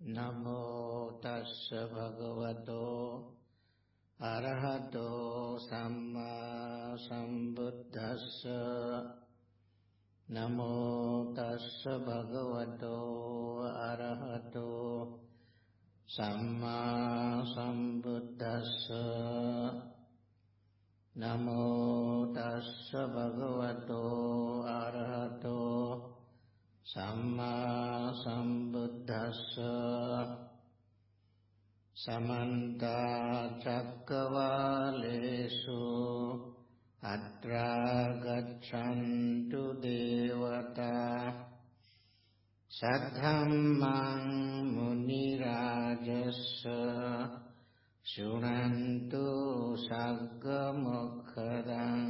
Namo tassa bhagavato arahato samma sambuddhassa. Namo tassa bhagavato arahato samma sambuddhassa. Namo tassa bhagavato arahato samma sambuddhassa. Samanta cakkavalesu atra gaccantu devata saddhammang munirajassa shunantu saggamokkhadan.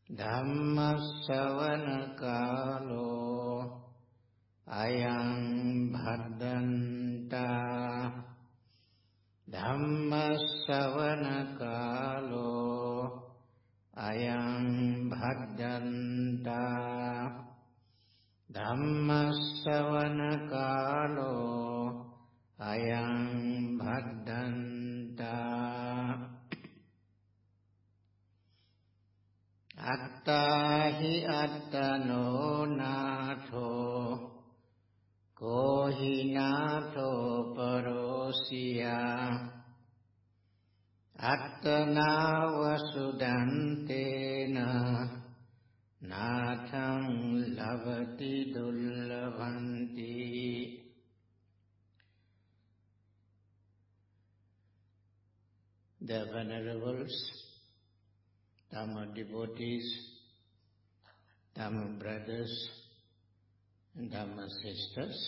Dhammasavana kalo ayang bhaddanta. Dhammasavana kalo ayang bhaddanta. Dhammasavana kalo ayang bhaddanta. Attahi attano natho kohi natho parosya. Attana vasudantena nathang lavati dullavanti. The Venerables, Dhamma devotees, Dhamma brothers and Dhamma sisters,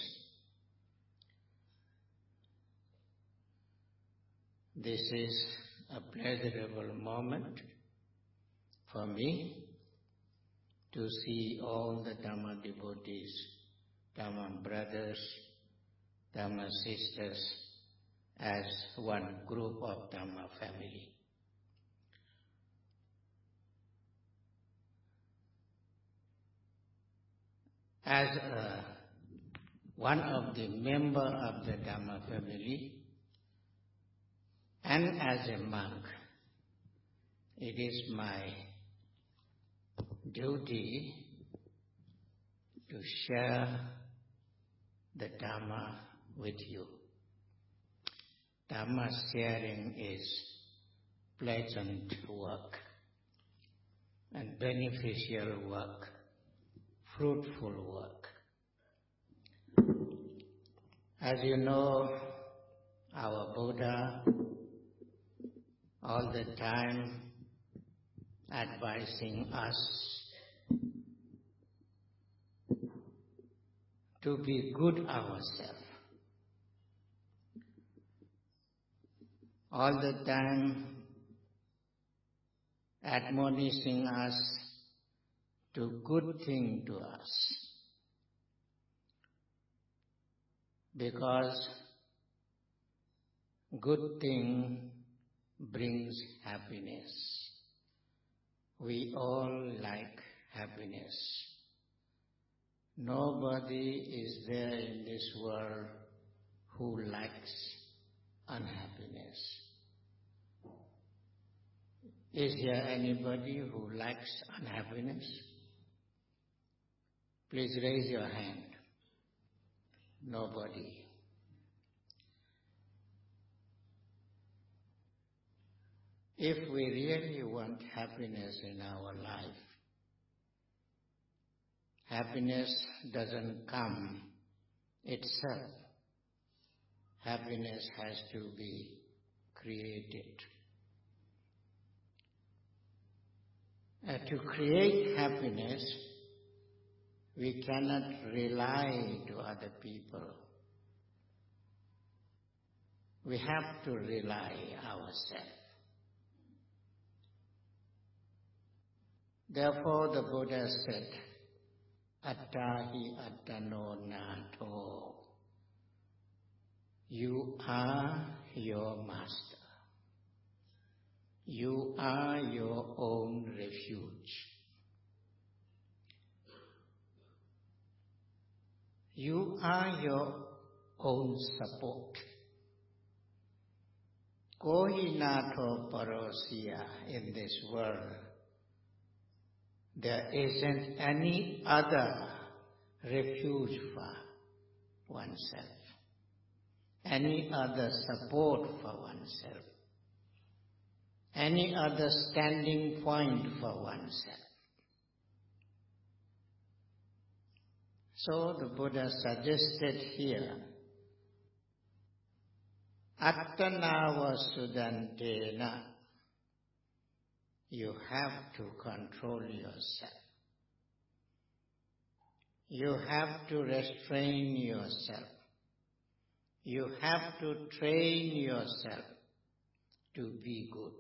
this is a pleasurable moment for me to see all the Dhamma devotees, Dhamma brothers, Dhamma sisters as one group of Dhamma family. As one of the member of the Dhamma family and as a monk, it is my duty to share the Dhamma with you. Dhamma sharing is pleasant work and beneficial work, fruitful work. As you know, our Buddha all the time advising us to be good ourselves. All the time admonishing us to good thing to us. Because good thing brings happiness. We all like happiness. Nobody is there in this world who likes unhappiness. Is there anybody who likes unhappiness? Please raise your hand. Nobody. If we really want happiness in our life, happiness doesn't come itself. Happiness has to be created. To create happiness, we cannot rely to other people. We have to rely ourselves. Therefore, the Buddha said, Attahi attano natho. You are your master. You are your own refuge. You are your own support. Kohinato Parosia in this world, there isn't any other refuge for oneself, any other support for oneself, any other standing point for oneself. So the Buddha suggested here, Attanava Sudantena, you have to control yourself. You have to restrain yourself. You have to train yourself to be good.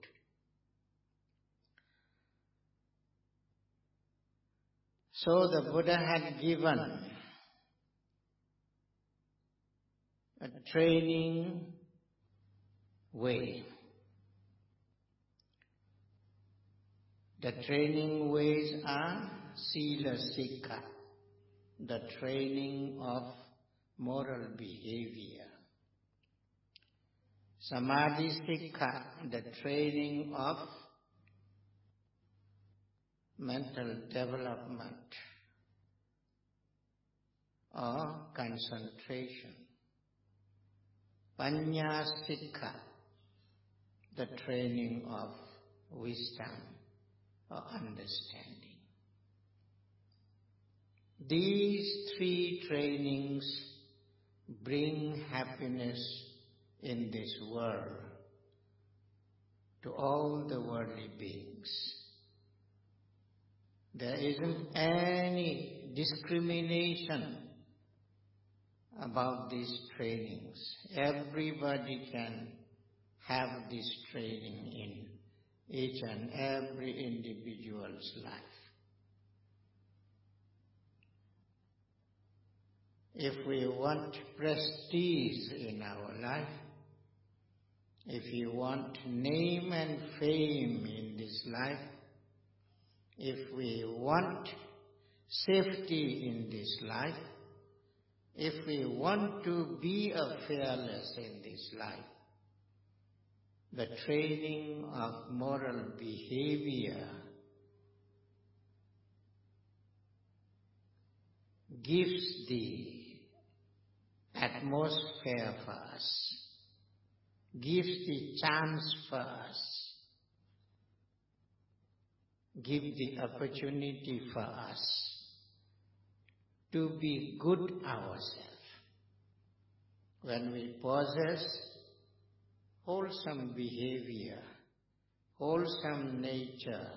So the Buddha had given a training way. The training ways are Sila Sikha, the training of moral behavior. Samadhi Sikha, the training of mental development or concentration. Panya Sikha, the training of wisdom or understanding. These three trainings bring happiness in this world to all the worldly beings. There isn't any discrimination about these trainings. Everybody can have this training in each and every individual's life. If we want prestige in our life, if you want name and fame in this life, if we want safety in this life, if we want to be fearless in this life, the training of moral behavior gives the atmosphere for us, gives the chance for us, give the opportunity for us to be good ourselves. When we possess wholesome behavior, wholesome nature,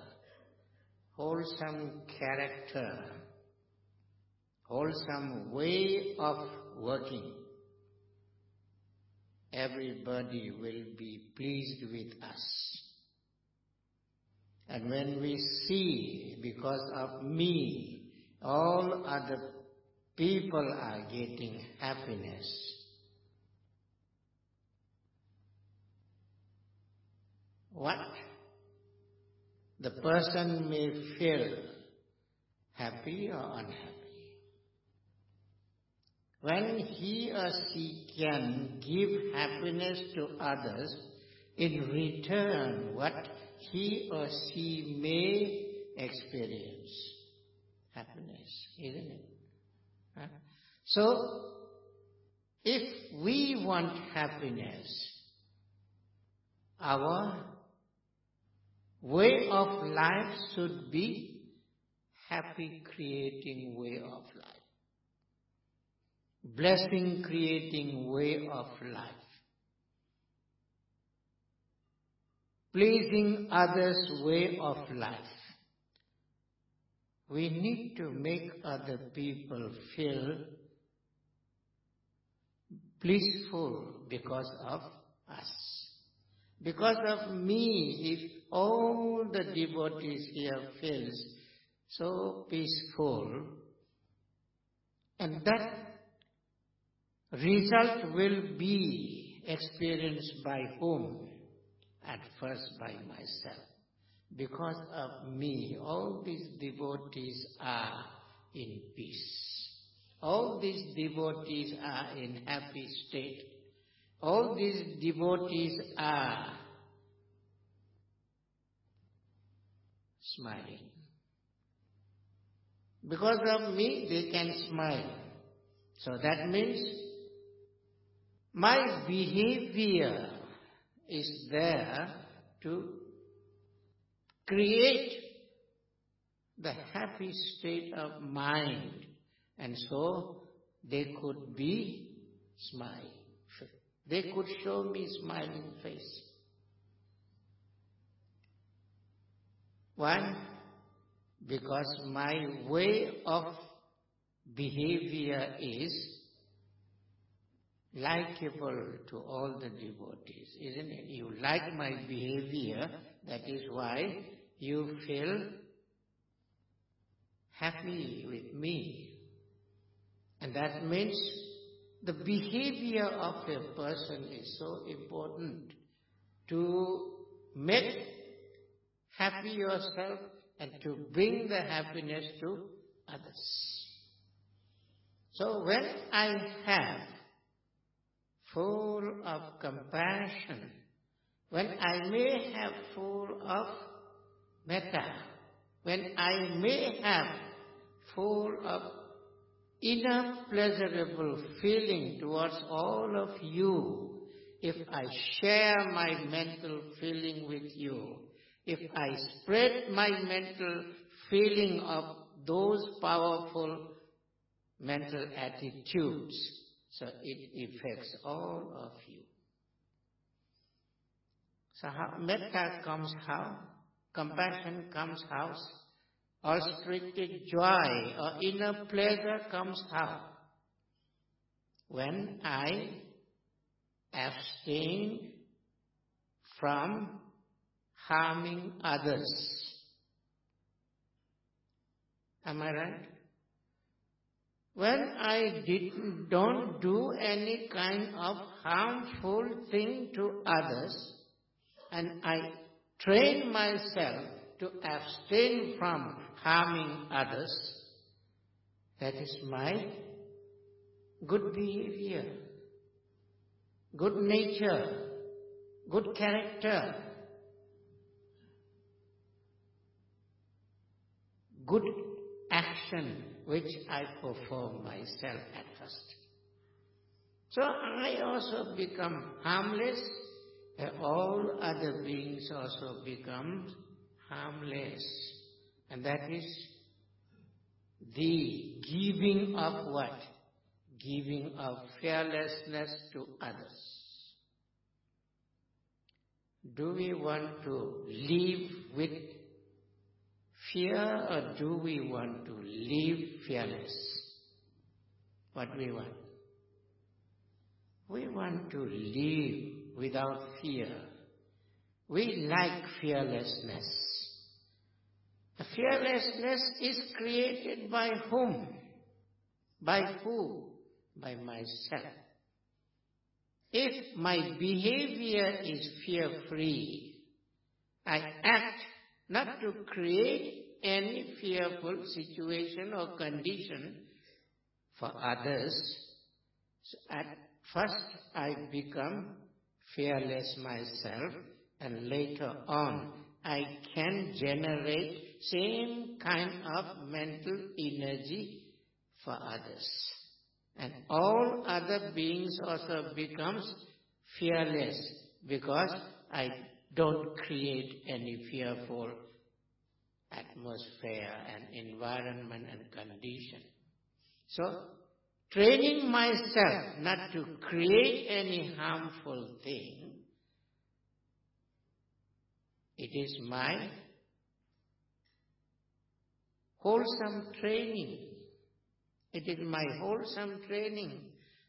wholesome character, wholesome way of working, everybody will be pleased with us. And when we see, because of me, all other people are getting happiness, what? The person may feel happy or unhappy. When he or she can give happiness to others, in return, what he or she may experience? Happiness, isn't it? Huh? So, if we want happiness, our way of life should be happy creating way of life. Blessing creating way of life. Pleasing others way of life. We need to make other people feel blissful because of us. Because of me, if all the devotees here feels so peaceful, and that result will be experienced by whom? At first by myself. Because of me, all these devotees are in peace. all these devotees are in happy state. All these devotees are smiling. Because of me, they can smile. So that means my behavior is there to create the happy state of mind, and so they could be smiling. They could show me smiling face. One, because my way of behavior is likable to all the devotees, isn't it? You like my behavior, that is why you feel happy with me. And that means the behavior of a person is so important to make happy yourself and to bring the happiness to others. So when I have full of compassion, when I may have full of metta, when I may have full of inner pleasurable feeling towards all of you, if I share my mental feeling with you, if I spread my mental feeling of those powerful mental attitudes, so it affects all of you. So how metta comes how? Compassion comes how? Unrestricted joy or inner pleasure comes how? When I abstain from harming others. Am I right? When I don't do any kind of harmful thing to others, and I train myself to abstain from harming others, that is my good behavior, good nature, good character, good action which I perform myself at first. So I also become harmless, and all other beings also become harmless. And that is the giving of what? Giving of fearlessness to others. Do we want to live with fear, or do we want to live fearless? What we want? We want to live without fear. We like fearlessness. The fearlessness is created by whom? By who? By myself. If my behavior is fear-free, I act not to create any fearful situation or condition for others. So at first I become fearless myself, and later on I can generate same kind of mental energy for others. And all other beings also becomes fearless because I don't create any fearful atmosphere and environment and condition. So, training myself not to create any harmful thing, it is my wholesome training. It is my wholesome training.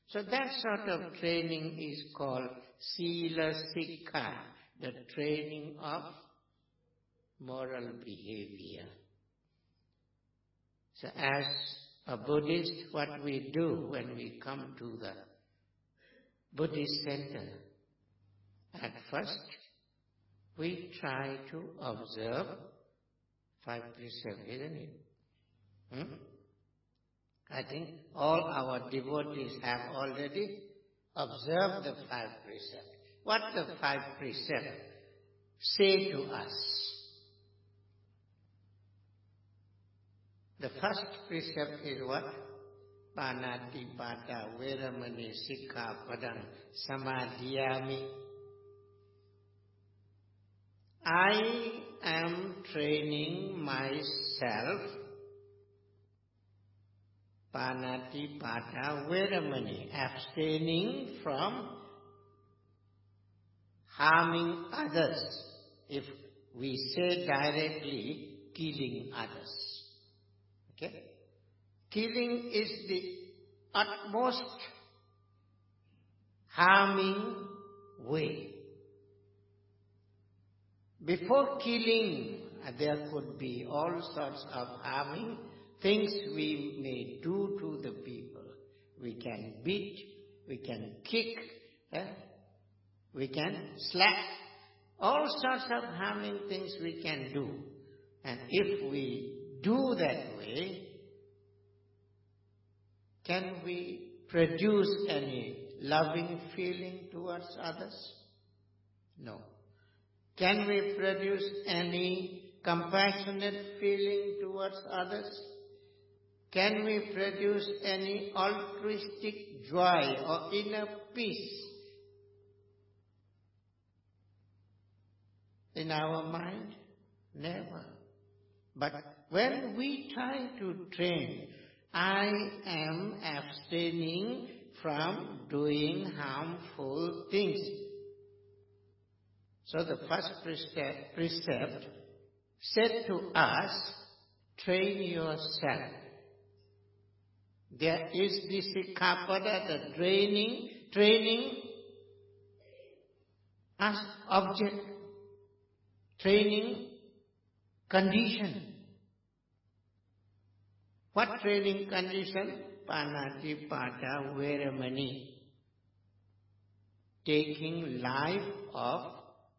So that sort of training is called Sila Sikha, the training of moral behavior. So as a Buddhist, what we do when we come to the Buddhist center, at first we try to observe 5 precepts, isn't it? I think all our devotees have already observed the 5 precepts. What the 5 precepts say to us? The first precept is what? Panatipada Veramani Sikkhapadam Samadhiyami. I am training myself. Panatipada Veramani, abstaining from harming others. If we say directly, killing others. Okay? Killing is the utmost harming way. Before killing, there could be all sorts of harming things we may do to the people. We can beat, we can kick, we can slap, all sorts of harming things we can do. And if we do that way, can we produce any loving feeling towards others? No. Can we produce any compassionate feeling towards others? Can we produce any altruistic joy or inner peace in our mind? Never. But when we try to train, I am abstaining from doing harmful things. So the first precept said to us, train yourself. There is the Sikkhapada, the training as object, training condition. What training condition? Panatipada Veramani. Taking life of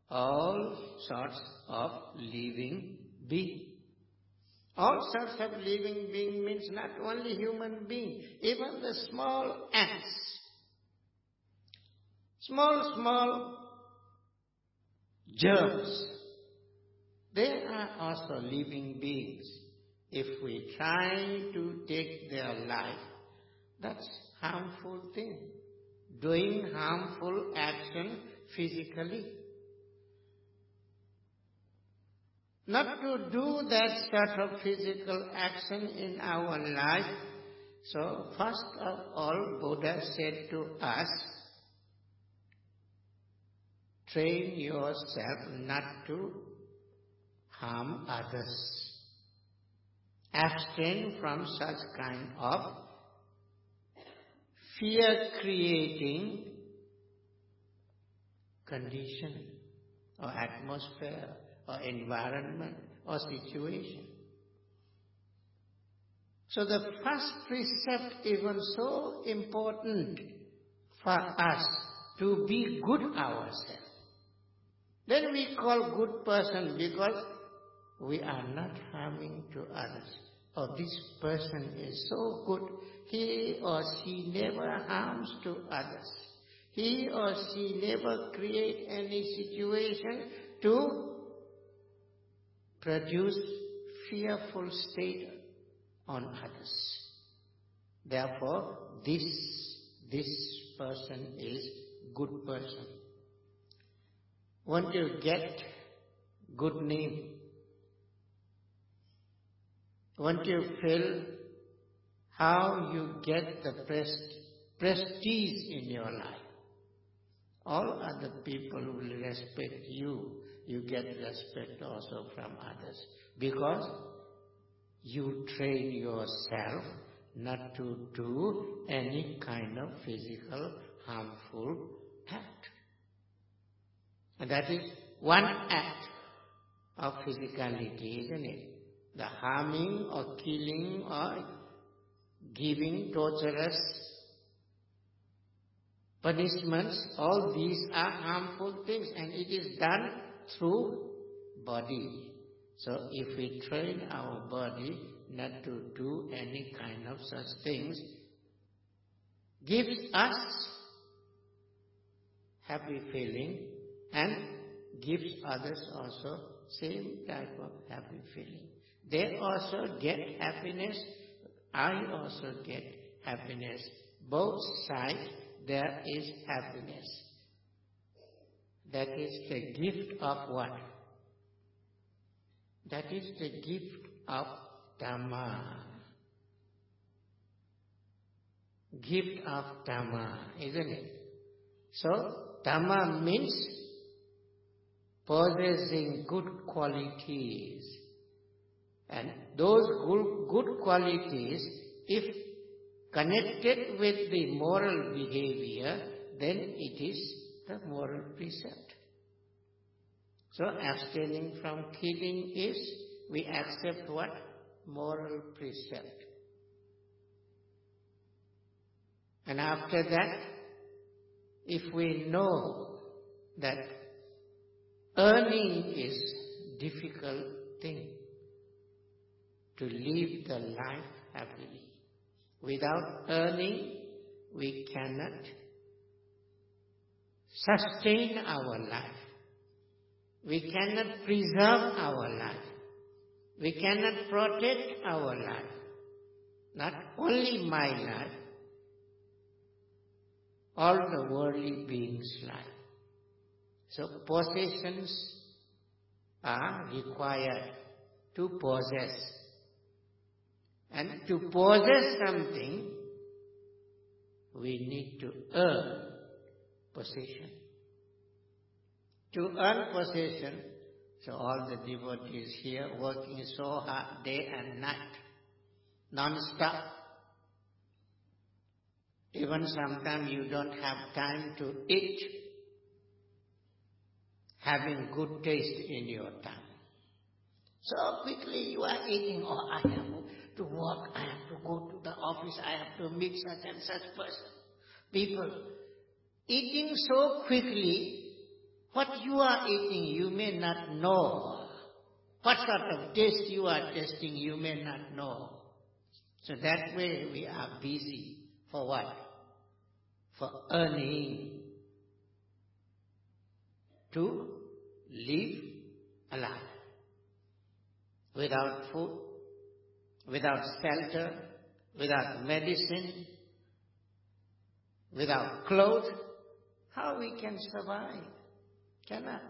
all sorts of living beings. All sorts of living being means not only human being, even the small ants. Small germs. They are also living beings. If we try to take their life, that's harmful thing. Doing harmful action physically. Not to do that sort of physical action in our life. So first of all, Buddha said to us, train yourself not to harm others. Abstain from such kind of fear-creating condition or atmosphere or environment or situation. So the first precept is even so important for us to be good ourselves. Then we call good person because we are not harming to others. Oh, this person is so good. He or she never harms to others. He or she never create any situation to produce fearful state on others. Therefore, this person is good person. Want to get good name? Want you feel how you get the prestige in your life? All other people will respect you. You get respect also from others. Because you train yourself not to do any kind of physical harmful act. And that is one act of physicality, isn't it? The harming or killing or giving torturous punishments, all these are harmful things, and it is done through body. So if we train our body not to do any kind of such things, gives us happy feeling and gives others also same type of happy feeling. They also get happiness, I also get happiness. Both sides there is happiness. That is the gift of what? That is the gift of Dhamma. Gift of Dhamma, isn't it? So, Dhamma means possessing good qualities. And those good qualities, if connected with the moral behavior, then it is the moral precept. So abstaining from killing is, we accept what? Moral precept. And after that, if we know that earning is difficult thing, to live the life happily. Without earning, we cannot sustain our life. We cannot preserve our life. We cannot protect our life. Not only my life, all the worldly beings' life. So possessions are required to possess. And to possess something, we need to earn possession. To earn possession, so all the devotees here working so hard day and night, non-stop. Even sometimes you don't have time to eat, having good taste in your tongue. So quickly you are eating, oh, I have to work, I have to go to the office, I have to meet such and such person. People, eating so quickly, what you are eating you may not know. What sort of taste you are tasting you may not know. So that way we are busy for what? For earning. To live alive. Without food, without shelter, without medicine, without clothes, how we can survive? Cannot.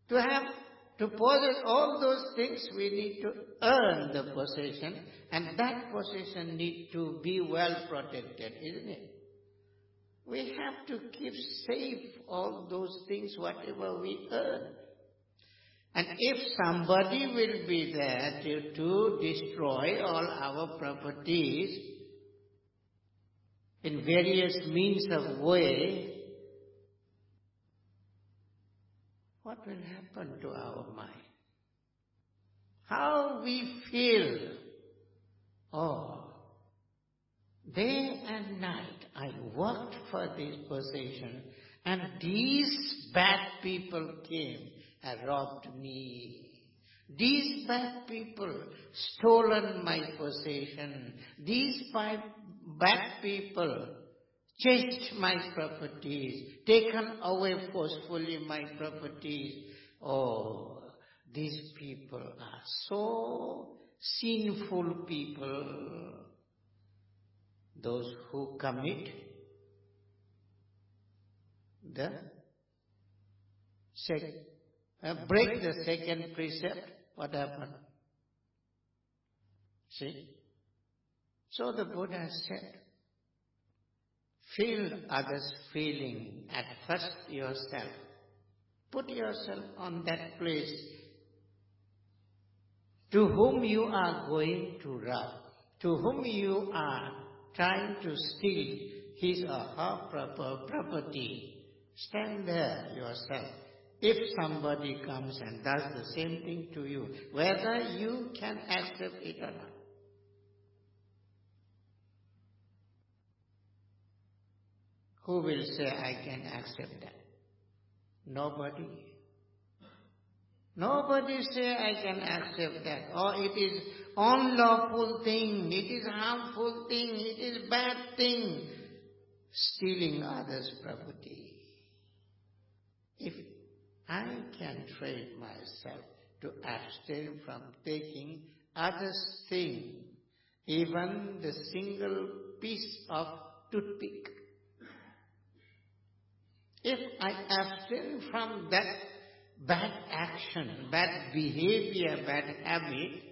To possess all those things, we need to earn the possession, and that possession need to be well protected, isn't it? We have to keep safe all those things, whatever we earn. And if somebody will be there to destroy all our properties in various means of way, what will happen to our mind? How we feel? Oh, day and night I worked for this possession, and these bad people came and robbed me. These bad people stolen my possession. These bad people chased my properties, taken away forcefully my properties. Oh, these people are so sinful people. Those who commit the break the second precept, what happened? See? So the Buddha said, feel others' feeling at first yourself. Put yourself on that place to whom you are going to rob, to whom you are trying to steal his or her property. Stand there yourself. If somebody comes and does the same thing to you, whether you can accept it or not. Who will say, I can accept that? Nobody. Nobody say I can accept that. Or it is unlawful thing, it is harmful thing, it is bad thing. Stealing others' property. If I can train myself to abstain from taking others' thing, even the single piece of toothpick, if I abstain from that bad action, bad behavior, bad habit,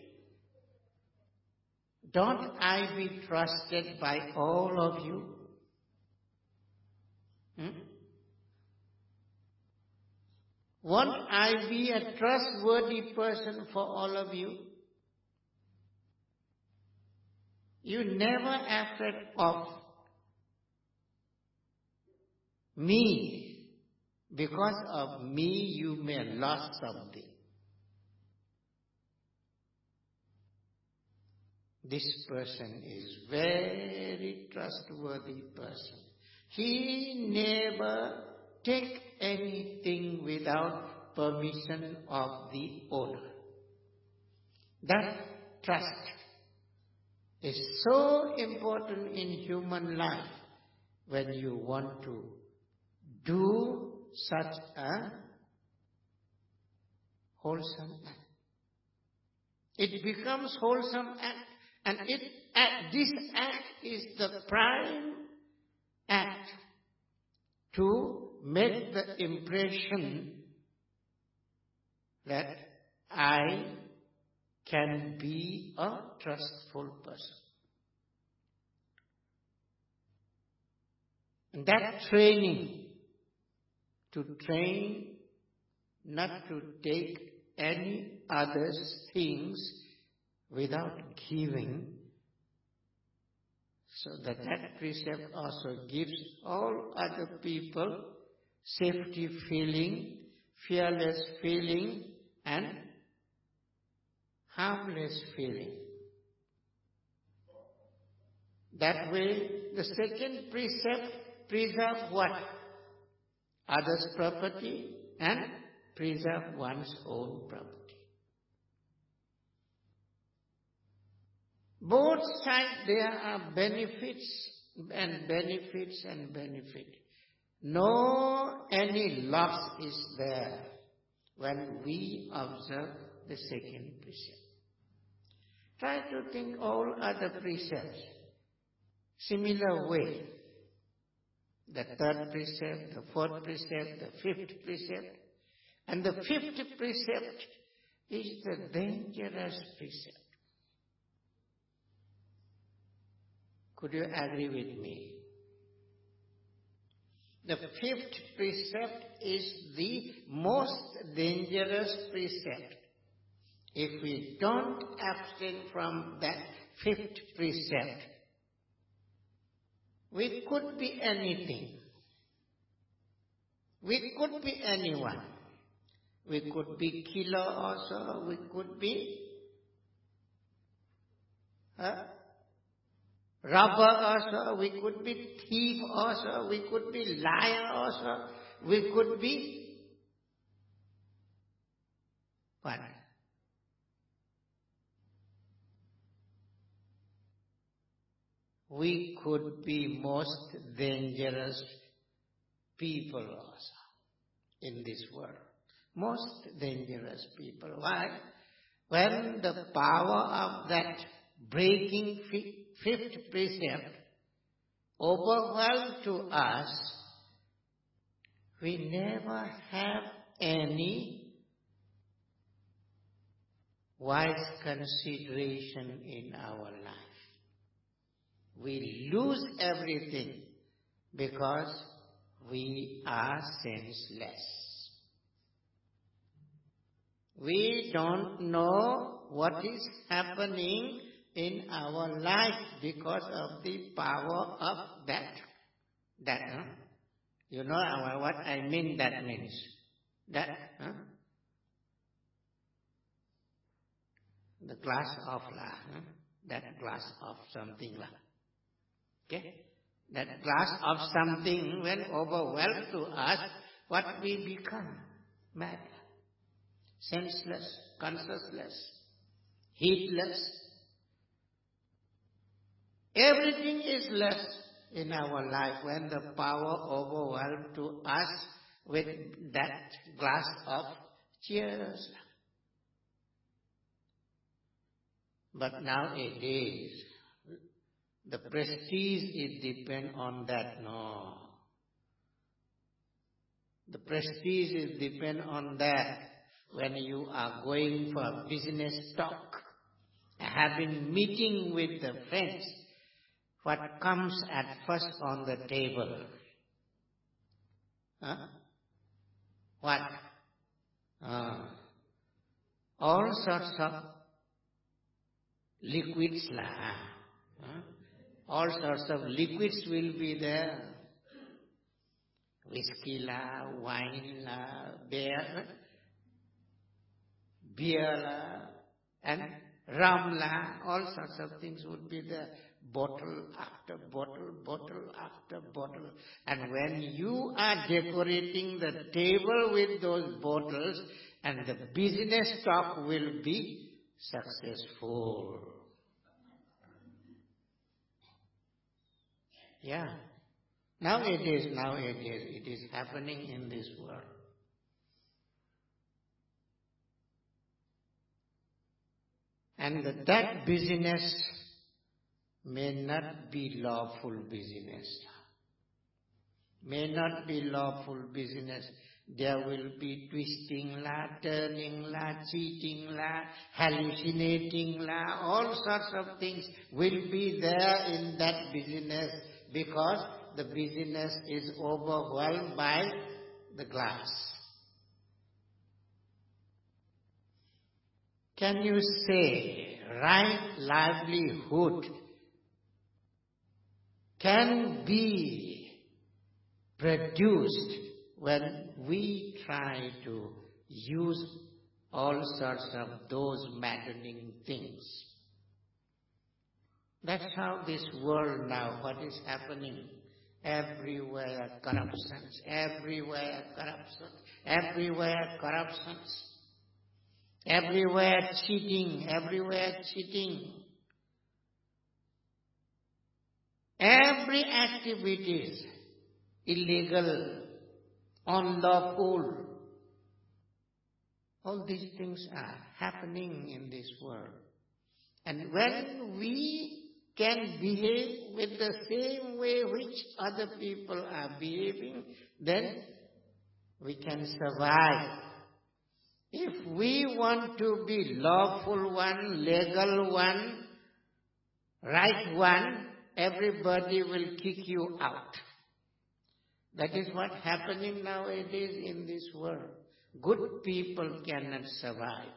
don't I be trusted by all of you? Won't I be a trustworthy person for all of you? You never afraid of me. Because of me, you may lost something. This person is very trustworthy person. He never take anything without permission of the owner. That trust is so important in human life when you want to do such a wholesome act. It becomes wholesome act, and this act is the prime act to make the impression that I can be a trustful person. And that training, to train not to take any other's things without giving, so that precept also gives all other people safety feeling, fearless feeling, and harmless feeling. That way, the second precept preserves what? Others' property and preserve one's own property. Both sides there are benefits and benefits and benefit. No any loss is there when we observe the second precept. Try to think all other precepts similar way. The third precept, the fourth precept, the fifth precept. And the fifth precept is the dangerous precept. Could you agree with me? The fifth precept is the most dangerous precept. If we don't abstain from that fifth precept, we could be anything. We could be anyone. We could be killer also. We could be robber also. We could be thief also. We could be liar also. We could be what? We could be most dangerous people also in this world. Most dangerous people. Why? When the power of that breaking fifth precept overwhelmed to us, we never have any wise consideration in our life. We lose everything because we are senseless. We don't know what is happening in our life because of the power of that. You know what I mean that means? That, the glass of that glass of something okay? That glass of something, when overwhelmed to us, what we become? Matter. senseless, conscienceless, heedless. Everything is less in our life when the power overwhelms to us with that glass of cheers. But nowadays, the prestige is depend on that. No. The prestige is depend on that when you are going for business talk, having meeting with the friends. What comes at first on the table? Huh? What? All sorts of liquids lah. All sorts of liquids will be there. Whiskey la, wine la, beer la, and rum la, all sorts of things would be there. Bottle after bottle, bottle after bottle. And when you are decorating the table with those bottles, and the business talk will be successful. Yeah. Nowadays, it is happening in this world. And that business may not be lawful business. May not be lawful business. There will be twisting la, turning la, cheating la, hallucinating la, all sorts of things will be there in that business because the business is overwhelmed by the glass. Can you say right livelihood can be produced when we try to use all sorts of those maddening things? That's how this world now, what is happening? Everywhere corruptions, everywhere corruptions, everywhere corruptions, everywhere cheating, everywhere cheating. Every activity is illegal, unlawful. All these things are happening in this world. And when we can behave with the same way which other people are behaving, then we can survive. If we want to be lawful one, legal one, right one, everybody will kick you out. That is what happening nowadays in this world. Good people cannot survive.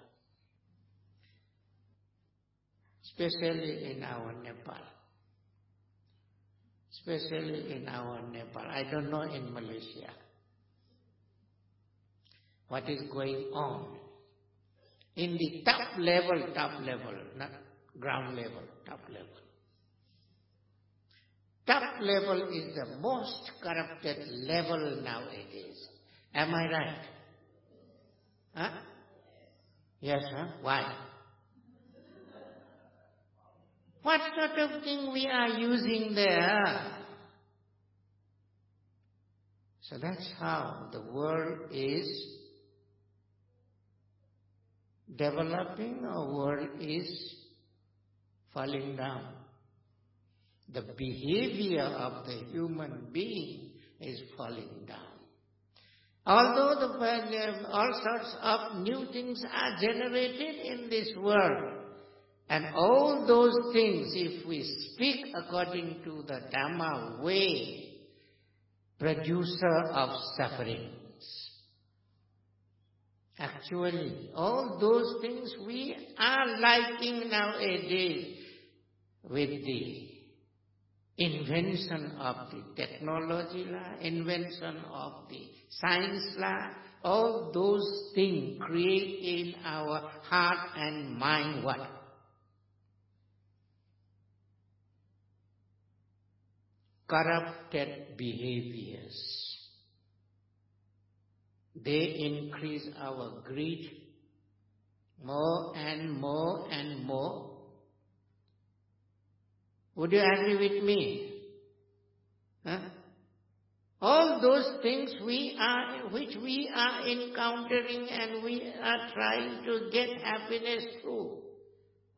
Especially in our Nepal. Especially in our Nepal. I don't know in Malaysia what is going on. In the top level, not ground level, top level. Top level is the most corrupted level nowadays. Am I right? Huh? Yes, huh? Why? What sort of thing we are using there? So that's how the world is developing, our world is falling down. The behavior of the human being is falling down. Although all sorts of new things are generated in this world, and all those things, if we speak according to the Dhamma way, producer of sufferings. Actually, all those things we are liking nowadays with the invention of the technology la, invention of the science la, all those things create in our heart and mind what? Corrupted behaviors. They increase our greed, more and more and more. Would you agree with me? Huh? All those things which we are encountering and we are trying to get happiness through,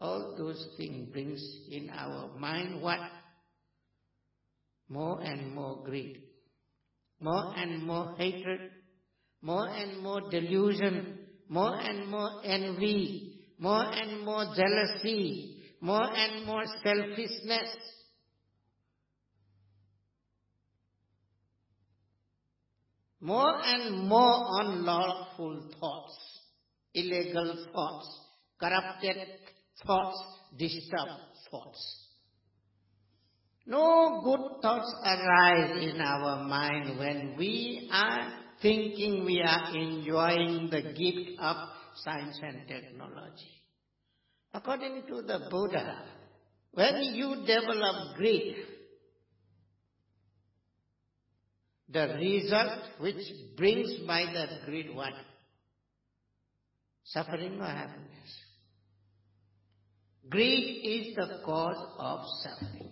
all those things brings in our mind what? More and more greed, more and more hatred, more and more delusion, more and more envy, more and more jealousy, more and more selfishness. More and more unlawful thoughts, illegal thoughts, corrupted thoughts, disturbed thoughts. No good thoughts arise in our mind when we are thinking we are enjoying the gift of science and technology. According to the Buddha, when you develop greed, the result which brings by that greed what? Suffering or happiness? Greed is the cause of suffering.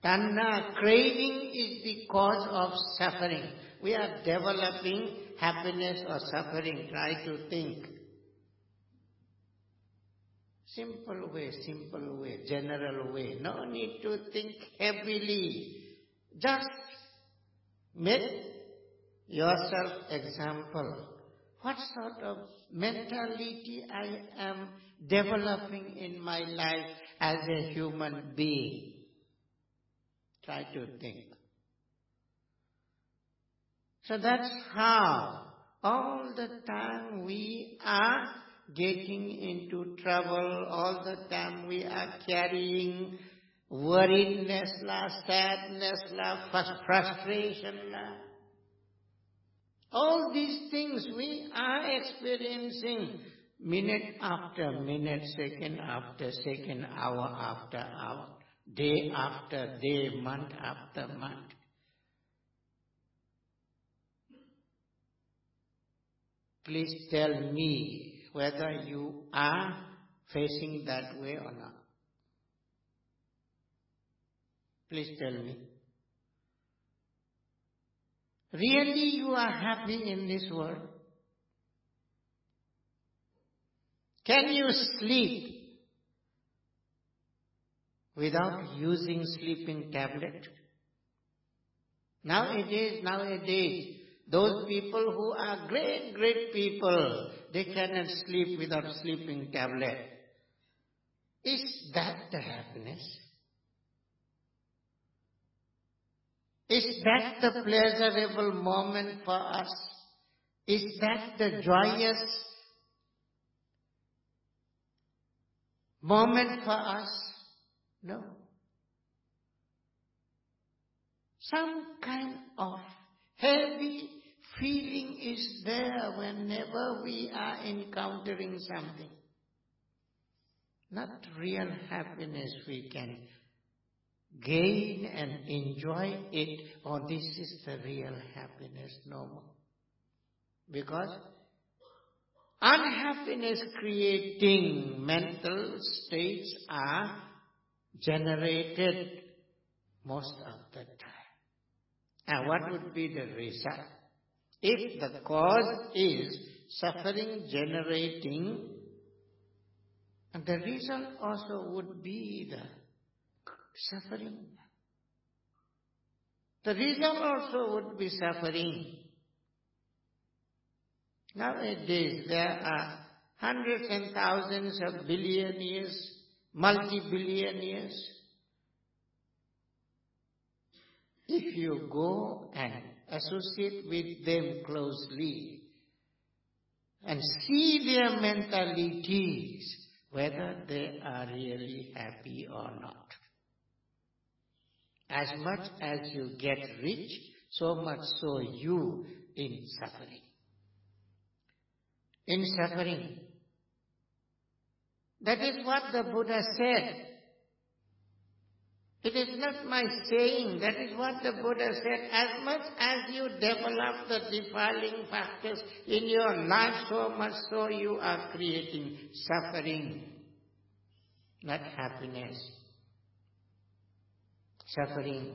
Tanha, craving, is the cause of suffering. We are developing happiness or suffering. Try to think. Simple way, general way. No need to think heavily. Just make yourself example. What sort of mentality I am developing in my life as a human being? Try to think. So that's how all the time we are getting into trouble, all the time we are carrying worriedness, sadness, frustration. All these things we are experiencing minute after minute, second after second, hour after hour, day after day, month after month. Please tell me whether you are facing that way or not. Please tell me. Really you are happy in this world? Can you sleep without using sleeping tablet? Nowadays, those people who are great people, they cannot sleep without sleeping tablet. Is that the happiness? Is that the pleasurable moment for us? Is that the joyous moment for us? No. Some kind of heavy feeling is there whenever we are encountering something. Not real happiness we can gain and enjoy it, or this is the real happiness, no more. Because unhappiness creating mental states are generated most of the time. And what would be the result? If the cause is suffering generating, and the result also would be the suffering. The result also would be suffering. Nowadays there are hundreds and thousands of billionaires, multi-billionaires. If you go and associate with them closely and see their mentalities, whether they are really happy or not. As much as you get rich, so much so you in suffering. In suffering. That is what the Buddha said. It is not my saying. That is what the Buddha said. As much as you develop the defiling factors in your life, so much so you are creating suffering, not happiness. Suffering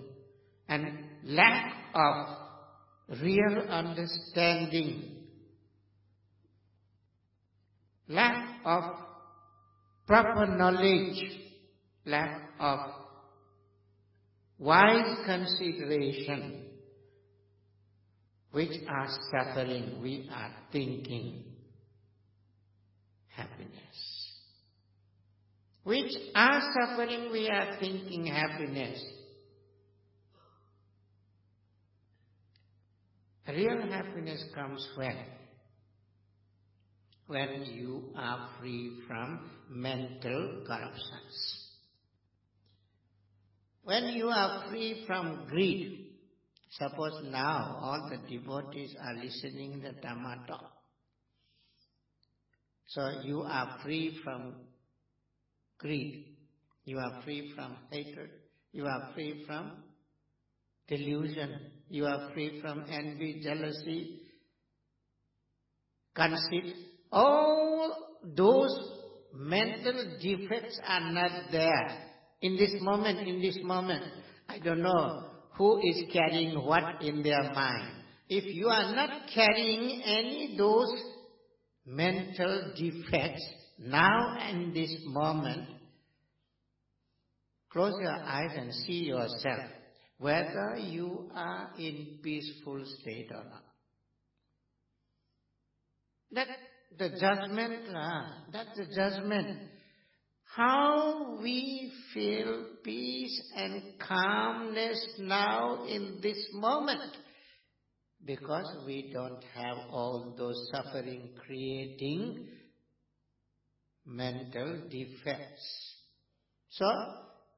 and lack of real understanding, lack of proper knowledge, lack of wise consideration, which are suffering. We are thinking happiness. Which are suffering, we are thinking happiness. Real happiness comes when you are free from mental corruptions. When you are free from greed. Suppose now all the devotees are listening to the Dhamma talk. So you are free from greed. You are free from hatred. You are free from delusion. You are free from envy, jealousy, conceit. All those mental defects are not there. In this moment, I don't know who is carrying what in their mind. If you are not carrying any those mental defects, now and this moment, close your eyes and see yourself, whether you are in peaceful state or not. That's the judgment. How we feel peace and calmness now in this moment. Because we don't have all those suffering creating mental defects. So,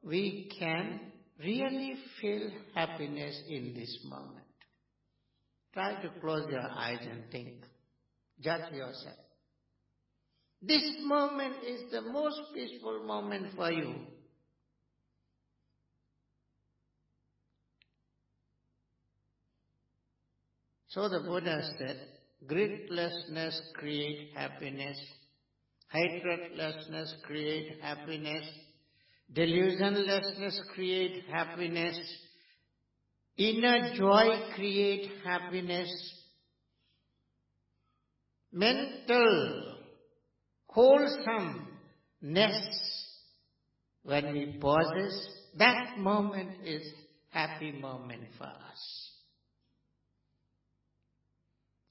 we can really feel happiness in this moment. Try to close your eyes and think. Judge yourself. This moment is the most peaceful moment for you. So the Buddha said, greedlessness create happiness, hatredlessness create happiness, delusionlessness create happiness, inner joy create happiness, mental wholesomeness, when we possess, that moment is happy moment for us.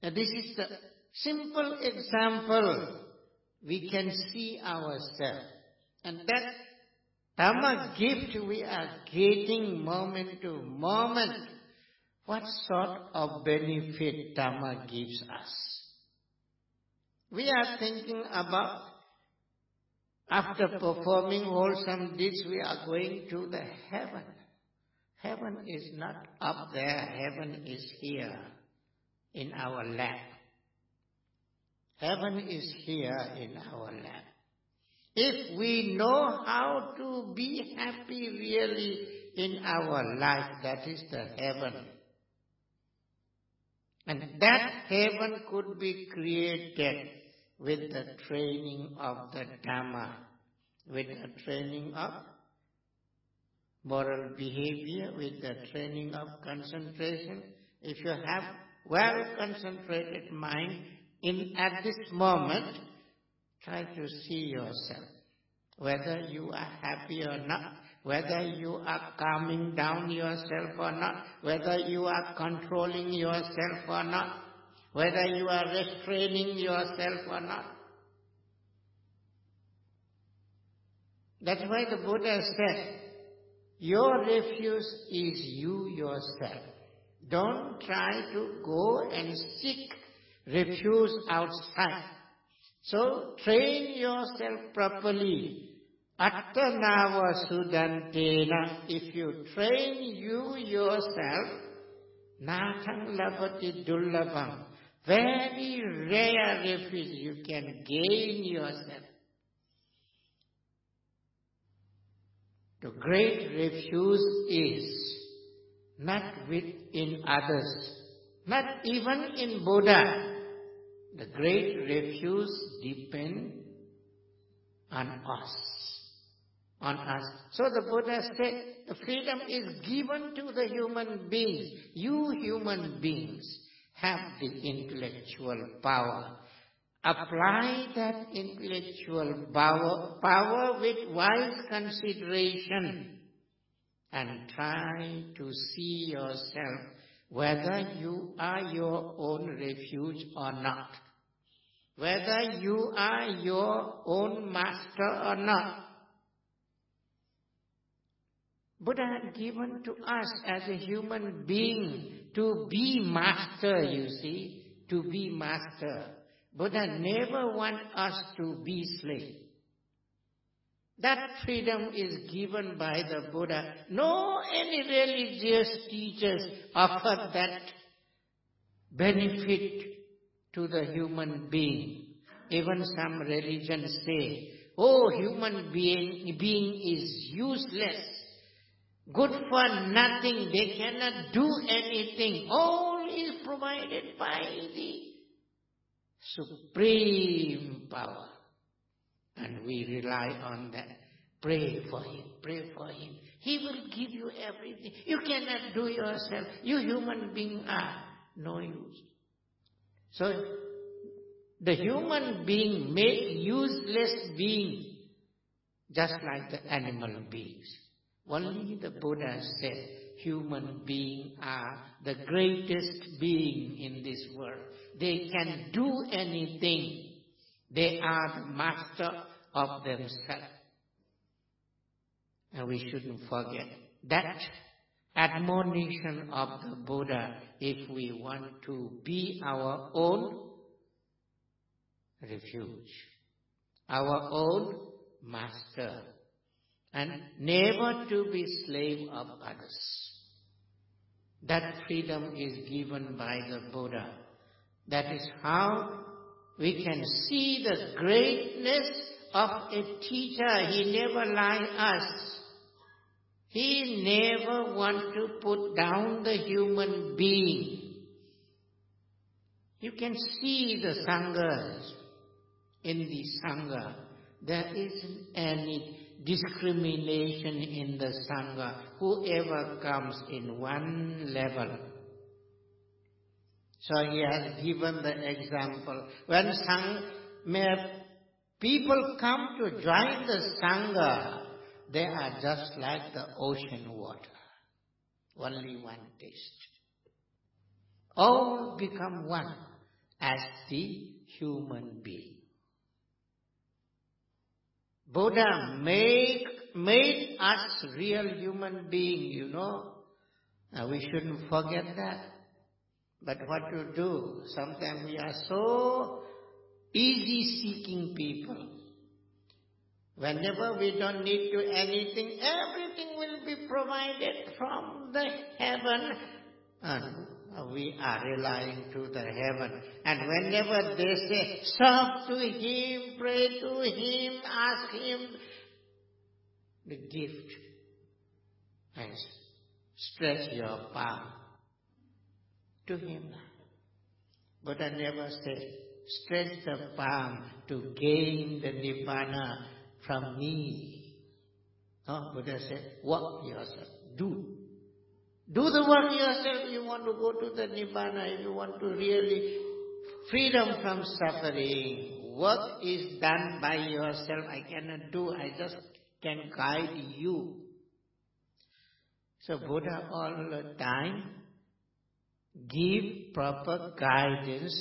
Now this is the simple example we can see ourselves. And that Dhamma gift we are getting moment to moment. What sort of benefit Dhamma gives us? We are thinking about after performing wholesome deeds, we are going to the heaven. Heaven is not up there. Heaven is here in our lap. Heaven is here in our lap. If we know how to be happy really in our life, that is the heaven. And that heaven could be created with the training of the Dhamma, with the training of moral behavior, with the training of concentration. If you have well-concentrated mind at this moment, try to see yourself, whether you are happy or not, whether you are calming down yourself or not, whether you are controlling yourself or not, whether you are restraining yourself or not. That's why the Buddha said, your refuge is you yourself. Don't try to go and seek refuge outside. So train yourself properly. Attanava sudantena. If you train you yourself, natang labati dullabam. Very rare refuge you can gain yourself. The great refuge is not within others, not even in Buddha. The great refuge depends on us. On us. So the Buddha said, the freedom is given to the human beings. You human beings have the intellectual power. Apply that intellectual power with wise consideration and try to see yourself whether you are your own refuge or not. Whether you are your own master or not. Buddha had given to us as a human being to be master, you see, to be master. Buddha never wants us to be slave. That freedom is given by the Buddha. No any religious teachers offer that benefit to the human being. Even some religions say, oh, human being is useless. Good for nothing, they cannot do anything. All is provided by the supreme power. And we rely on that. Pray for him, pray for him. He will give you everything. You cannot do yourself. You human being are no use. So, the human being made useless being, just like the animal beings. Only the Buddha said human beings are the greatest being in this world. They can do anything. They are the master of themselves. And we shouldn't forget that admonition of the Buddha if we want to be our own refuge, our own master. And never to be slave of others. That freedom is given by the Buddha. That is how we can see the greatness of a teacher. He never lies us. He never wants to put down the human being. You can see the Sanghas. In the Sangha, there isn't any discrimination in the Sangha. Whoever comes in one level. So he has given the example. When people come to join the Sangha, they are just like the ocean water. Only one taste. All become one as the human being. Buddha made us real human beings, you know. Now we shouldn't forget that. But what to do? Sometimes we are so easy-seeking people. Whenever we don't need to anything, everything will be provided from the heaven. And we are relying to the heaven. And whenever they say, serve to him, pray to him, ask him the gift. And stretch your palm to him. Buddha never said, stretch the palm to gain the Nibbana from me. No, Buddha said, work yourself, do. Do the work yourself. You want to go to the Nibbana, if you want to really freedom from suffering. Work is done by yourself. I cannot do, I just can guide you. So Buddha all the time give proper guidance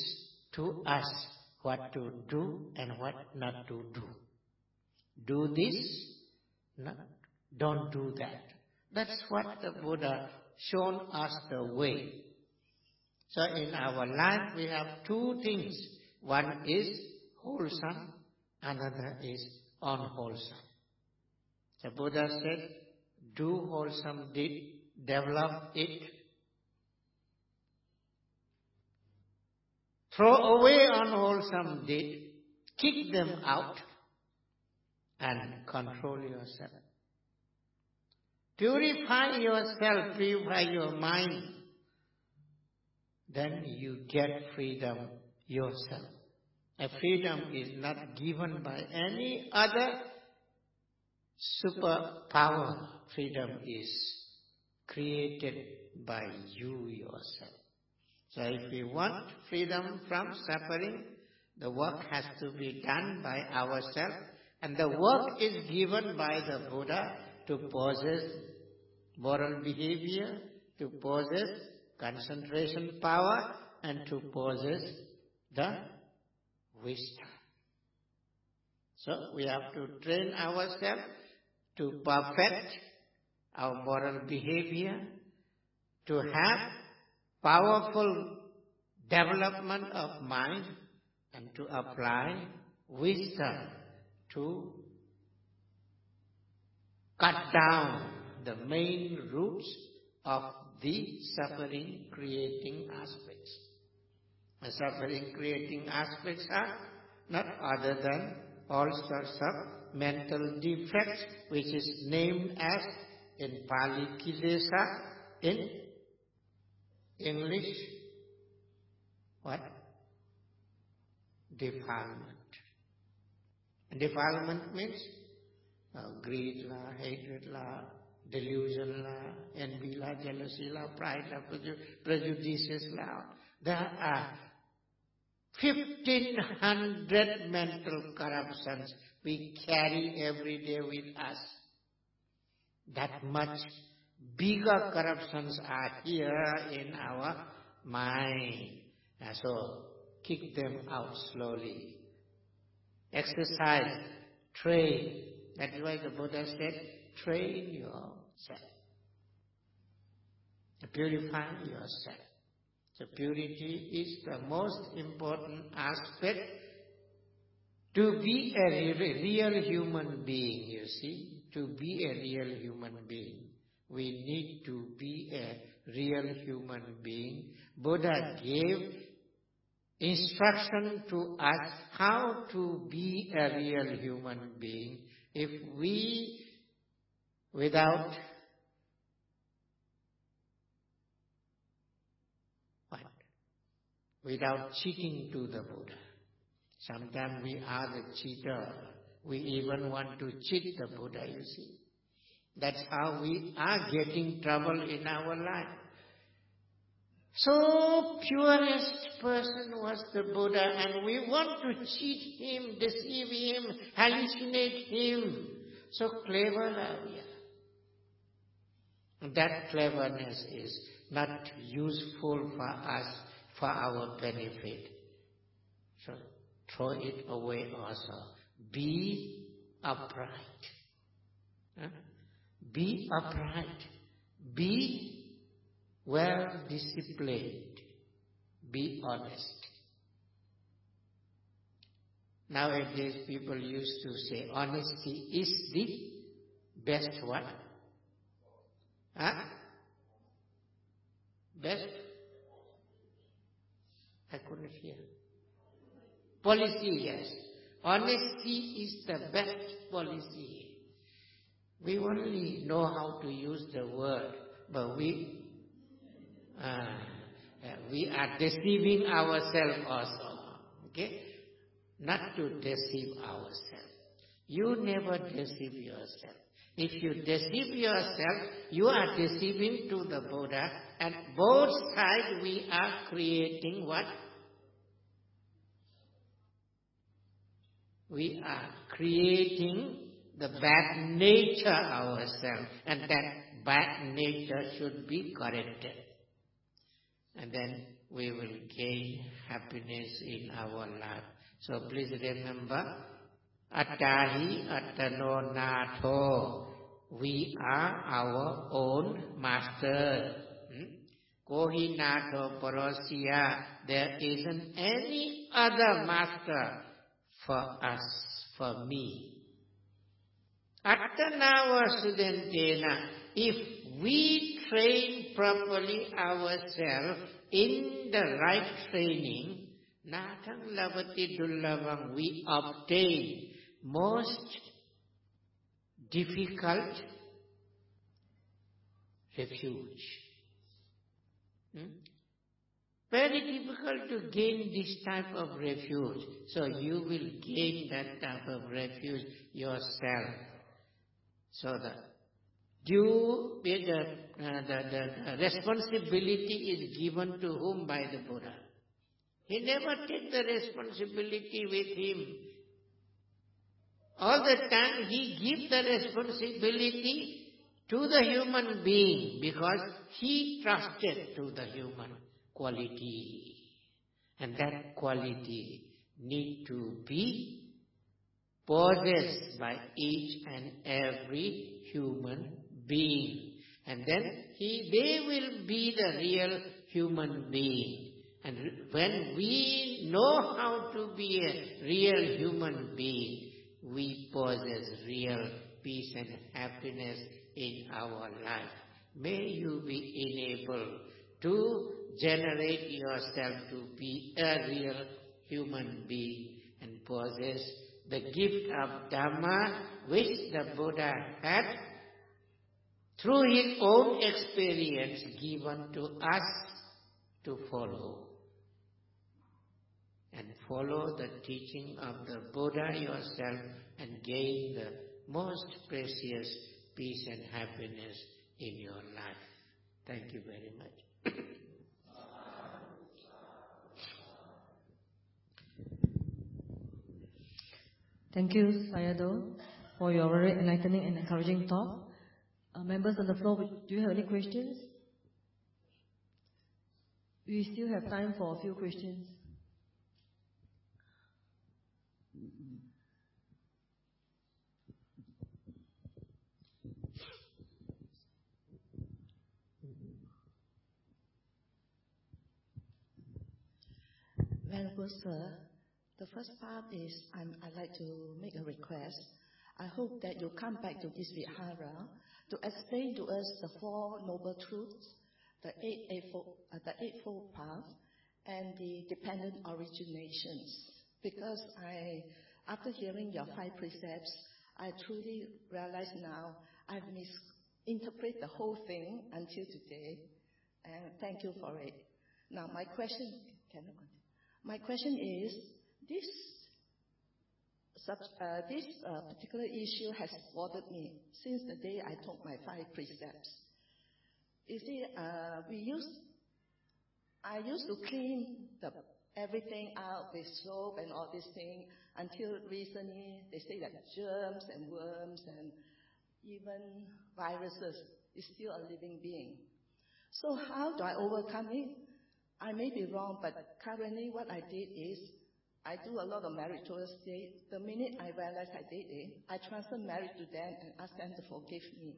to us what to do and what not to do. Do this, no, don't do that. That's what the Buddha shown us the way. So in our life we have two things. One is wholesome, another is unwholesome. The Buddha said, do wholesome deed, develop it. Throw away unwholesome deed, kick them out, and control yourself. Purify yourself, purify your mind. Then you get freedom yourself. A freedom is not given by any other superpower. Freedom is created by you yourself. So if we want freedom from suffering, the work has to be done by ourselves. And the work is given by the Buddha to possess moral behavior, to possess concentration power, and to possess the wisdom. So we have to train ourselves to perfect our moral behavior, to have powerful development of mind, and to apply wisdom to cut down the main roots of the suffering-creating aspects. The suffering-creating aspects are not other than all sorts of mental defects, which is named as, in Pali, kilesa, in English, what? Defilement. Defilement means greed, hatred, delusion, envy, jealousy, pride, prejudices. There are 1,500 mental corruptions we carry every day with us. That much bigger corruptions are here in our mind. So kick them out slowly. Exercise, train. That is why the Buddha said, train yourself. Purify yourself. So purity is the most important aspect to be a real human being, you see. To be a real human being, we need to be a real human being. Buddha gave instruction to us how to be a real human being. If we, without cheating to the Buddha. Sometimes we are the cheater. We even want to cheat the Buddha, you see. That's how we are getting trouble in our life. So purest person was the Buddha, and we want to cheat him, deceive him, hallucinate him. So clever are we. That cleverness is not useful for us, for our benefit. So throw it away also. Be upright. Be upright. Be well disciplined. Be honest. Nowadays people used to say honesty is the best what? Best? I couldn't hear. Policy, yes. Honesty is the best policy. We only know how to use the word, but we are deceiving ourselves also. Okay? Not to deceive ourselves. You never deceive yourself. If you deceive yourself, you are deceiving to the Buddha, and both sides we are creating what? We are creating the bad nature ourselves, and that bad nature should be corrected. And then we will gain happiness in our life. So please remember, Attahi Attano Natho. We are our own master. Kohi Natho Parosya. There isn't any other master for us, for me. Attana Vasudentena. If we train properly ourselves in the right training, Natang Lavati Dullavang, we obtain most difficult refuge. Very difficult to gain this type of refuge. So you will gain that type of refuge yourself. So the responsibility is given to whom? By the Buddha. He never takes the responsibility with him. All the time he gives the responsibility to the human being because he trusted to the human quality. And that quality need to be possessed by each and every human being. And then they will be the real human being. And when we know how to be a real human being, we possess real peace and happiness in our life. May you be enabled to generate yourself to be a real human being and possess the gift of Dhamma which the Buddha had through his own experience given to us to follow. And follow the teaching of the Buddha yourself and gain the most precious peace and happiness in your life. Thank you very much. Thank you, Sayadaw, for your very enlightening and encouraging talk. Members on the floor, do you have any questions? We still have time for a few questions. Venerable Sir, the first part is I'd like to make a request. I hope that you come back to this Vihara to explain to us the Four Noble Truths, the Eightfold Path, and the dependent originations. Because after hearing your 5 precepts, I truly realize now I've misinterpreted the whole thing until today, and thank you for it. Now my question is, this particular issue has bothered me since the day I took my 5 precepts. You see, I used to clean everything out with soap and all these things until recently they say that germs and worms and even viruses is still a living being. So how do I overcome it? I may be wrong, but currently what I did is I do a lot of meritorious deeds. The minute I realize I did it, I transfer merit to them and ask them to forgive me.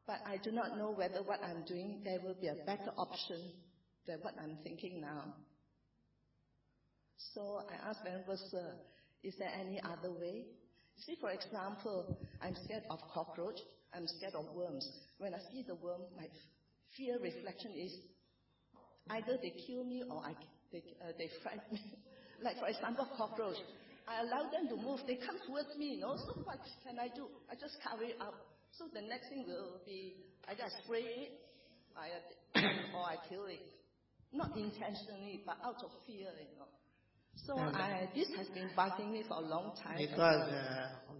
But I do not know whether what I'm doing, there will be a better option than what I'm thinking now. So I asked Venerable Sir, is there any other way? You see, for example, I'm scared of cockroach, I'm scared of worms. When I see the worm, my fear reflection is either they kill me or they frighten me. Like, for example, cockroach. I allow them to move. They come towards me, So what can I do? I just cover it up. So the next thing will be either I spray it or I kill it. Not intentionally, but out of fear, So this has been bugging me for a long time. Because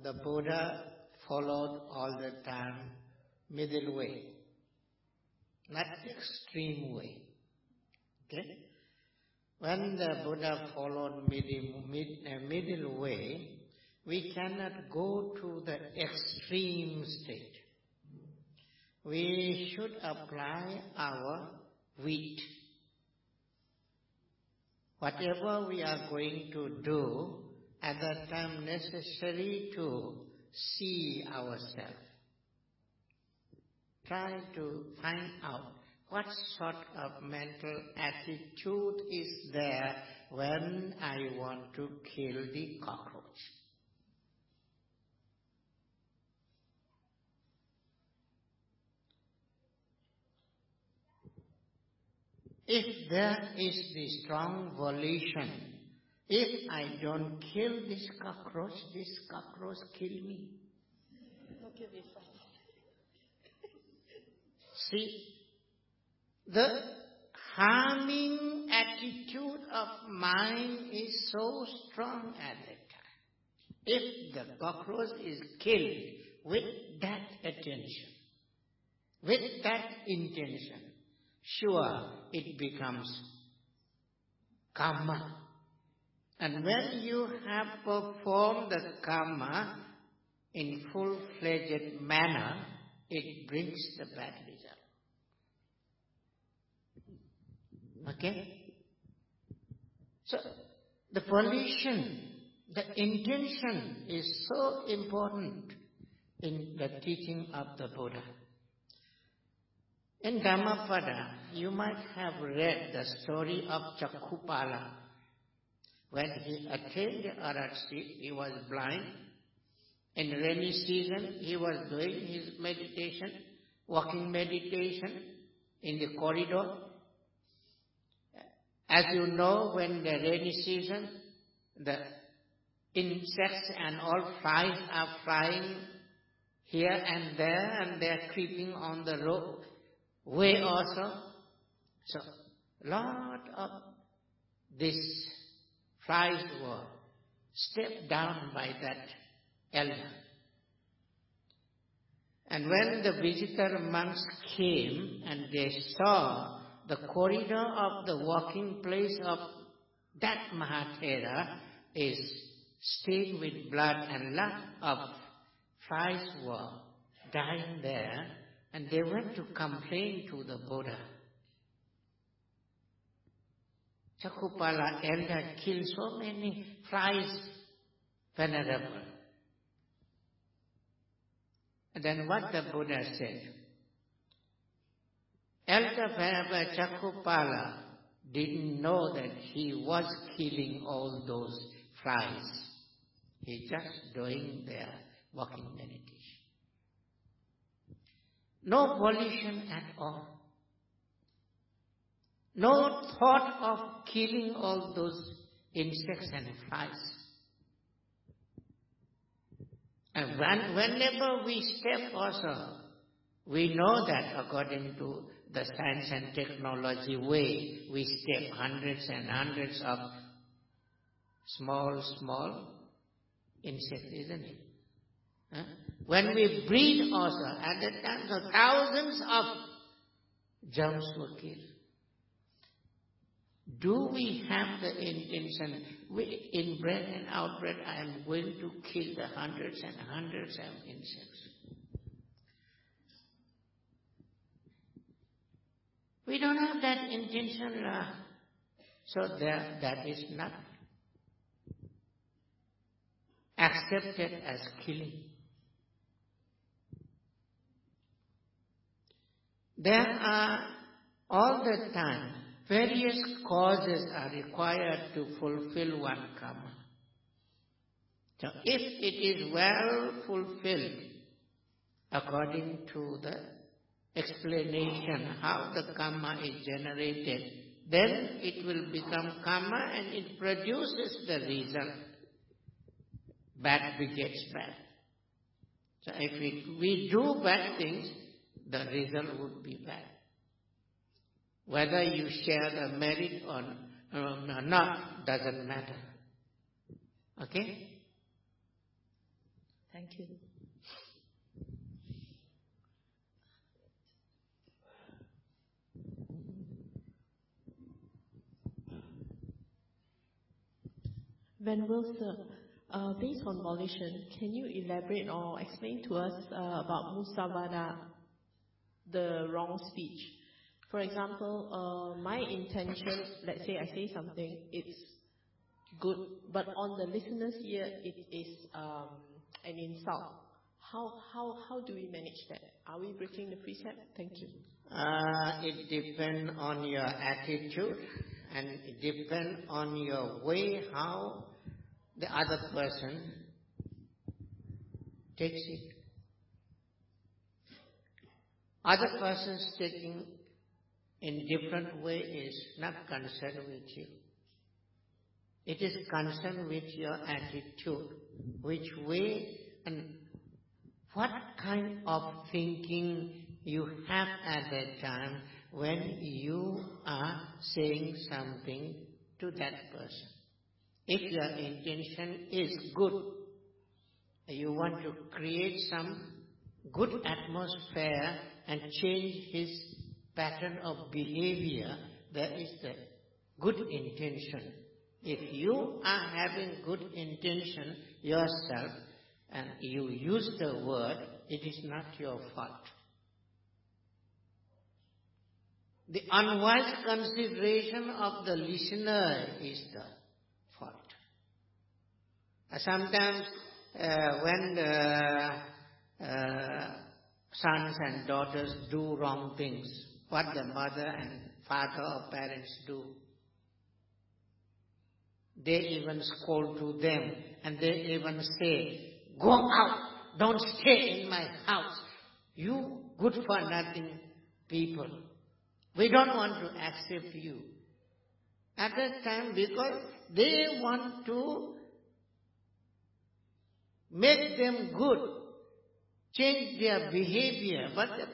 the Buddha followed all the time middle way, not extreme way. Okay? When the Buddha followed middle way, we cannot go to the extreme state. We should apply our wit. Whatever we are going to do, at that time necessary to see ourselves. Try to find out what sort of mental attitude is there when I want to kill the cockroach. If there is the strong volition, if I don't kill this cockroach kill me. See, the harming attitude of mind is so strong at that time. If the cockroach is killed with that attention, with that intention, sure, it becomes karma. And when you have performed the karma in full-fledged manner, it brings the bad result. Okay? So, the volition, the intention is so important in the teaching of the Buddha. In Dhammapada, you might have read the story of Cakkupala. When he attained the Arhat-sit, he was blind. In rainy season, he was doing his meditation, walking meditation in the corridor. As you know, when the rainy season, the insects and all flies are flying here and they are creeping on the road way also. So, lot of these flies were stepped down by that elder. And when the visitor monks came and they saw the corridor of the walking place of that Mahathera is stained with blood and lot of flies were dying there, and they went to complain to the Buddha. Cakkupala elder killed so many flies, Venerable. And then what the Buddha said? Elder Venerable Cakkupala didn't know that he was killing all those flies. He just doing their walking meditation. No volition at all. No thought of killing all those insects and flies. And whenever we step also, we know that according to the science and technology way, we step hundreds and hundreds of small insects, isn't it? Huh? When we breathe also, at that time, so thousands of germs were killed. Do we have the intention, in breath and out breath, I am going to kill the hundreds and hundreds of insects? We don't have that intention, so that is not accepted as killing. There are all the time various causes are required to fulfill one karma. So if it is well fulfilled according to the explanation how the karma is generated, then it will become karma and it produces the result. Bad begets bad. So if we do bad things, the result would be bad. Whether you share the merit or not doesn't matter. Okay? Thank you. Venerable Sir, based on volition, can you elaborate or explain to us about Musavada, the wrong speech? For example, my intention, let's say I say something, it's good, but on the listener's ear, it is an insult. How do we manage that? Are we breaking the precept? Thank you. It depends on your attitude, and it depends on your way how the other person takes it. Other persons taking in different way is not concerned with you. It is concerned with your attitude, which way and what kind of thinking you have at that time when you are saying something to that person. If your intention is good, you want to create some good atmosphere and change his pattern of behavior, that is the good intention. If you are having good intention yourself and you use the word, it is not your fault. The unwise consideration of the listener is the fault. Sometimes when the sons and daughters do wrong things, what the mother and father or parents do, they even scold to them and they even say, "Go out, don't stay in my house. You good for nothing people. We don't want to accept you." At that time, because they want to make them good, change their behavior, but the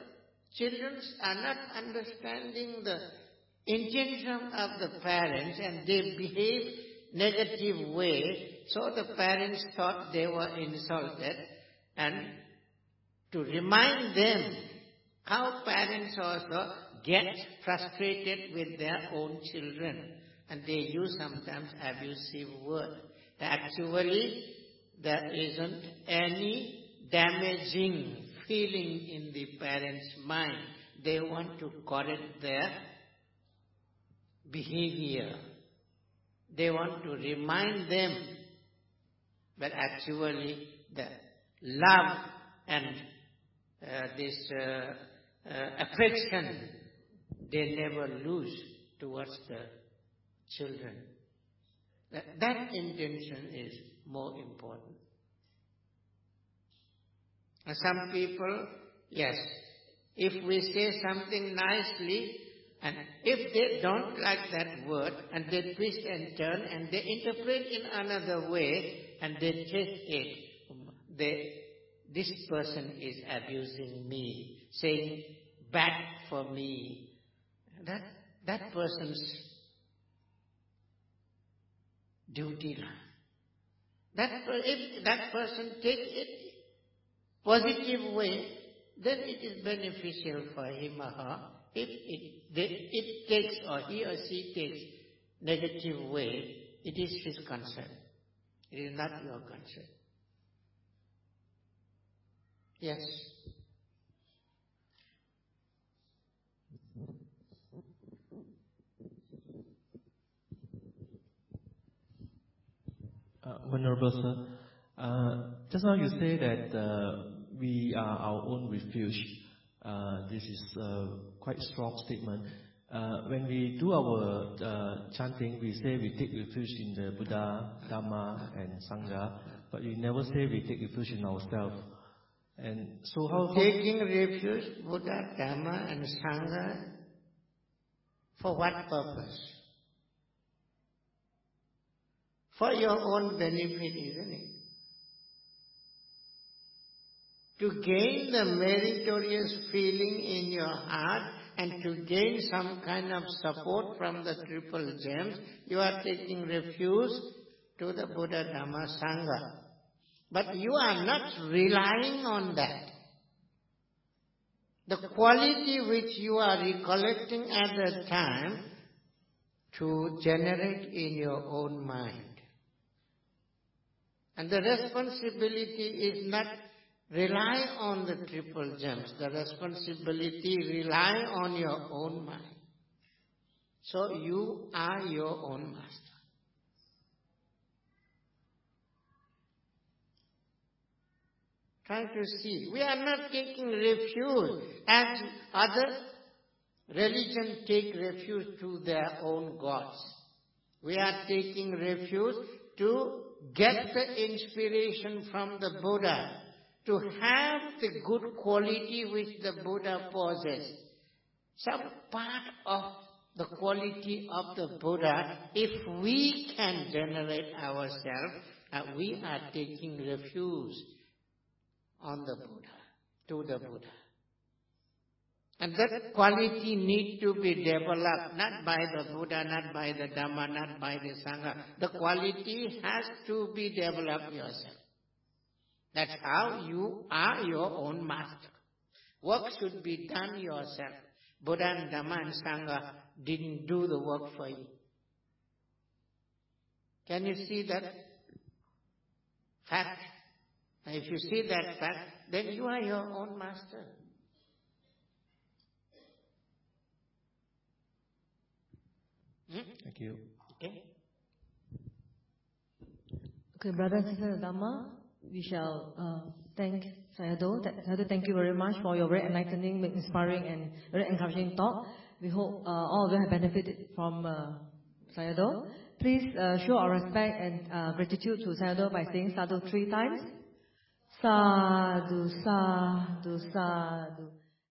children are not understanding the intention of the parents and they behave negative way, so the parents thought they were insulted, and to remind them how parents also get frustrated with their own children and they use sometimes abusive word. Actually, there isn't any damaging feeling in the parents' mind. They want to correct their behavior. They want to remind them, but actually the love and this affection they never lose towards the children. That intention is more important. And some people, yes, if we say something nicely, and if they don't like that word, and they twist and turn, and they interpret in another way, and they take it, this person is abusing me, saying bad for me. That person's duty. If that person takes it positive way, then it is beneficial for him or her. If it takes, or he or she takes negative way, it is his concern. It is not your concern. Yes. Honorable Sir, just now you say that we are our own refuge. This is a quite strong statement. When we do our chanting, we say we take refuge in the Buddha, Dhamma, and Sangha, but we never say we take refuge in ourselves. And so how taking refuge, Buddha, Dhamma, and Sangha, for what purpose? For your own benefit, isn't it? To gain the meritorious feeling in your heart and to gain some kind of support from the triple gems, you are taking refuge to the Buddha, Dhamma, Sangha. But you are not relying on that. The quality which you are recollecting at the time to generate in your own mind. And the responsibility is not rely on the triple gems. The responsibility rely on your own mind. So you are your own master. Try to see. We are not taking refuge as other religions take refuge to their own gods. We are taking refuge to get the inspiration from the Buddha, to have the good quality which the Buddha possessed. Some part of the quality of the Buddha, if we can generate ourselves, we are taking refuge on the Buddha, to the Buddha. And that quality need to be developed, not by the Buddha, not by the Dhamma, not by the Sangha. The quality has to be developed yourself. That's how you are your own master. Work should be done yourself. Buddha and Dhamma and Sangha didn't do the work for you. Can you see that fact? If you see that fact, then you are your own master. Thank you. Okay? Okay, brothers and sisters of Dhamma, we shall thank Sayadaw. Sayadaw, thank you very much for your very enlightening, inspiring, and very encouraging talk. We hope all of you have benefited from Sayadaw. Please show our respect and gratitude to Sayadaw by saying sadhu 3 times. Sadhu, sadhu, sadhu.